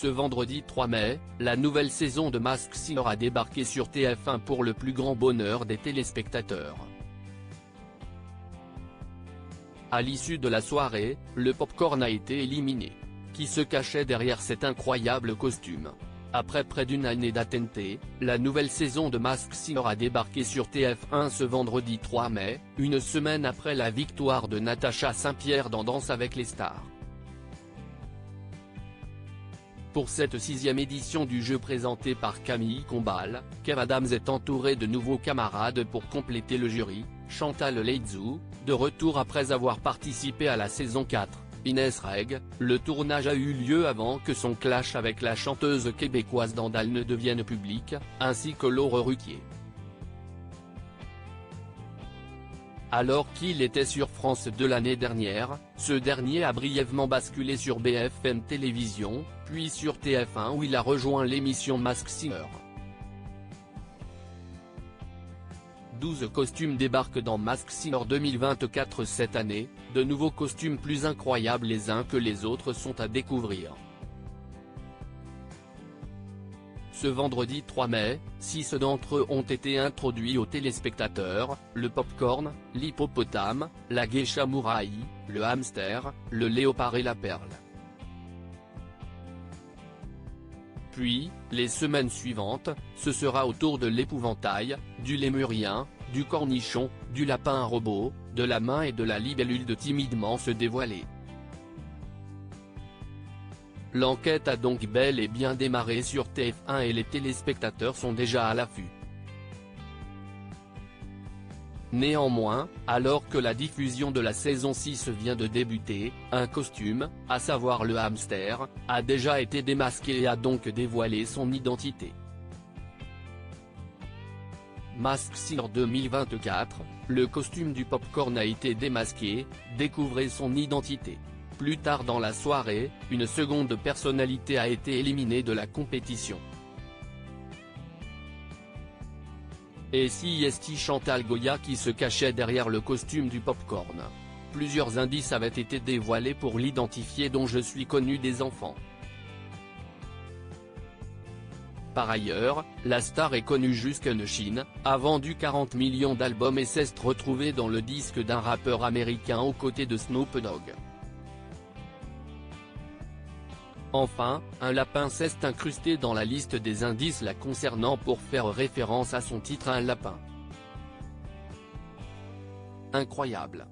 Ce vendredi 3 mai, la nouvelle saison de Masked Singer a débarqué sur TF1 pour le plus grand bonheur des téléspectateurs. À l'issue de la soirée, le popcorn a été éliminé. Qui se cachait derrière cet incroyable costume? Après près d'une année d'attente, la nouvelle saison de Masked Singer a débarqué sur TF1 ce vendredi 3 mai, une semaine après la victoire de Natacha Saint-Pierre dans Danse avec les stars. Pour cette 6e édition du jeu présenté par Camille Combal, Kev Adams est entouré de nouveaux camarades pour compléter le jury. Chantal Leitzou, de retour après avoir participé à la saison 4, Inès Reg, le tournage a eu lieu avant que son clash avec la chanteuse québécoise Dandal ne devienne public, ainsi que Laure Ruquier. Alors qu'il était sur France 2 l'année dernière, ce dernier a brièvement basculé sur BFM Télévisions, puis sur TF1 où il a rejoint l'émission Masked Singer. 12 costumes débarquent dans Masked Singer 2024 cette année, de nouveaux costumes plus incroyables les uns que les autres sont à découvrir. Ce vendredi 3 mai, 6 d'entre eux ont été introduits aux téléspectateurs, le popcorn, l'hippopotame, la geisha mouraï, le hamster, le léopard et la perle. Puis, les semaines suivantes, ce sera au tour de l'épouvantail, du lémurien, du cornichon, du lapin robot, de la main et de la libellule de timidement se dévoiler. L'enquête a donc bel et bien démarré sur TF1 et les téléspectateurs sont déjà à l'affût. Néanmoins, alors que la diffusion de la saison 6 vient de débuter, un costume, à savoir le hamster, a déjà été démasqué et a donc dévoilé son identité. Masked Singer 2024, le costume du popcorn a été démasqué, découvrez son identité. Plus tard dans la soirée, une seconde personnalité a été éliminée de la compétition. Et si est Chantal Goya qui se cachait derrière le costume du popcorn? Plusieurs indices avaient été dévoilés pour l'identifier dont je suis connu des enfants. Par ailleurs, la star est connue jusqu'en Chine, a vendu 40 millions d'albums et s'est retrouvée dans le disque d'un rappeur américain aux côtés de Snoop Dogg. Enfin, un lapin s'est incrusté dans la liste des indices la concernant pour faire référence à son titre Un lapin. Incroyable.